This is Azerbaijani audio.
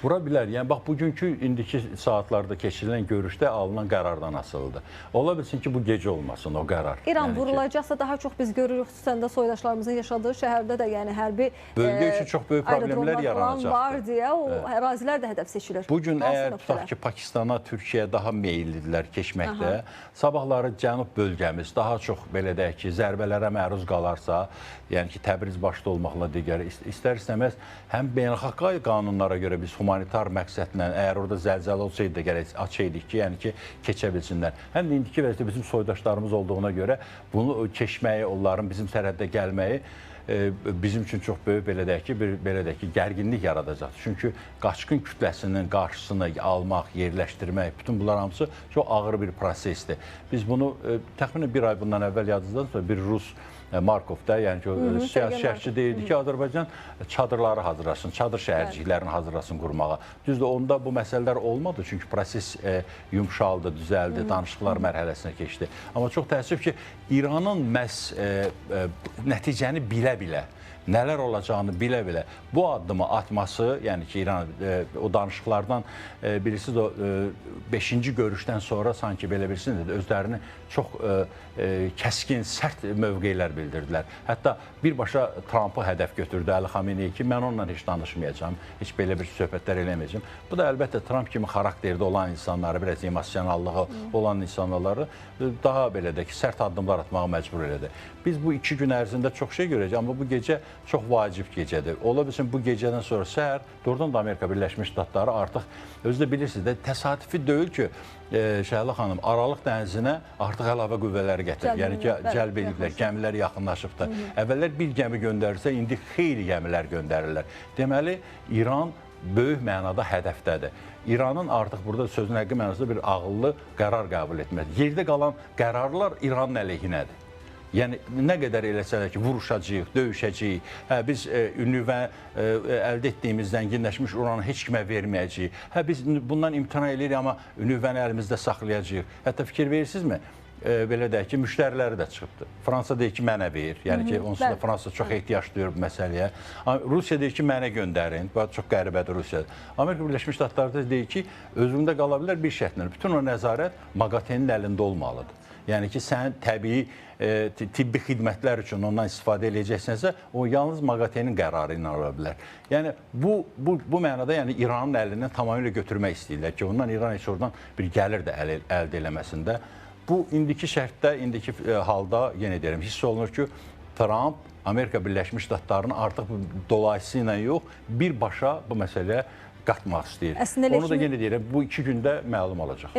Vura bilər. Yəni bax bugünkü indiki saatlarda keçirilən görüşdə alınan qərardan asılıdır. Ola bilsin ki, bu gecə olmasın o qərar. İran yəni vurulacaqsa daha çox biz görürük, xüsusən də soydaşlarımızın yaşadığı şəhərdə də yəni hərbi bölgə üçün çox böyük problemlər yaranacaqdır. Var deyə o ərazilər də hədəf seçilir. Bu gün əgər tutaq ki, Pakistana, Türkiyəyə daha meyillidirlər keçməkdə, sabahları cənub bölgəmiz daha çox belə deyək ki, zərbələrə məruz qalarsa, yəni ki, Təbriz başda olmaqla digər istər-istəməz həm beynəlxalq qanunlara görə biz humanitar məqsədlə, əgər orada zəlzələ olsaydı da gərək açaydık ki, yəni ki, keçə bilsinlər. Həm də indiki vəziyyətdə bizim soydaşlarımız olduğuna görə bunu keçməyi, onların bizim sərhəddə gəlməyi bizim üçün çox böyük belə deyək ki, gərginlik yaradacaq. Çünki qaçqın kütləsinin qarşısını almaq, yerləşdirmək, bütün bunlar hamısı çox ağır bir prosesdir. Biz bunu təxminən bir ay bundan əvvəl yadınızdan sonra bir Rus Markov da, yəni ki, siyasi şərhçi deyildi ki, Azərbaycan çadırları hazırlasın, çadır şəhərciklərini hazırlasın qurmağa. Düzdür, onda bu məsələlər olmadı, çünki proses yumşaldı, düzəldi, danışıqlar mərhələsinə keçdi. Amma çox təəssüf ki, İranın məhz nəticəni bilə-bilə, nələr olacağını bilə-bilə bu addımı atması, yəni ki, İran o danışıqlardan bilirsiniz, o 5-ci görüşdən sonra sanki belə bilirsiniz, özlərini çox kəskin, sərt mövqelər bildirdilər. Hətta birbaşa Trumpı hədəf götürdü Əli Xameneyi ki, mən onunla heç danışmayacağım, heç belə bir söhbətlər eləməyəcəm. Bu da əlbəttə Trump kimi xarakterdə olan insanları, biraz emosionallığı olan insanları daha belə də ki, sərt addımlar atmağa məcbur elədi. Biz bu 2 gün ərzində çox şey görəcəyik, amma bu gecə çox vacib gecədir. Ola bilsin bu gecədən sonra səhər doğrudan da Amerika Birləşmiş Ştatları artıq özü də bilirsiniz də təsadüfi deyil ki, Şəhla xanım Aralıq dənizinə artıq əlavə qüvvələri gətirib. Yəni ki, cəlb ediblər, gəmilər yaxınlaşıbdır. Əvvəllər bir gəmi göndərirsə, indi xeyli gəmilər göndərirlər. Deməli, İran böyük mənada hədəfdədir. İranın artıq burada sözün həqiqi mənasında bir ağıllı qərar qəbul etməlidir. Yerdə qalan qərarlar İranın əleyhinədir. Yəni, nə qədər eləsələr ki, vuruşacağıq, döyüşəcəyik, biz nüvə əldə etdiyimiz zənginləşmiş uranı heç kimə verməyəcəyik, biz bundan imtina edirik, amma nüvəni əlimizdə saxlayacağıq. Hətta fikir verirsinizmi? Belə deyək ki, müştəriləri də çıxıbdır. Fransa deyir ki, mənə ver, yəni ki, onsuz da Fransa çox ehtiyac duyur bu məsələyə. Rusiya deyir ki, mənə göndərin, bu çox qəribədir Rusiyada. Amerika Birləşmiş Ştatları da deyir ki, özündə qala bilər bir şərtlə, bütün o nəzarət MAQATE-nin əlində olmalıdır. Yəni ki, sən təbii tibbi xidmətlər üçün ondan istifadə edəcəksənsə, o yalnız MAQATE-nin qərarı ilə ola bilər. Yəni, bu mənada yəni, İranın əlindən tamamilə götürmək istəyirlər ki, ondan İran heç oradan bir gəlir də əldə eləməsində. Bu, indiki şərtdə, indiki halda, yenə deyirəm, hiss olunur ki, Trump Amerika Birləşmiş Ştatlarını artıq dolayısıyla yox, birbaşa bu məsələyə qatmaq istəyir. Onu da yenə deyirəm, bu 2 gündə məlum olacaq.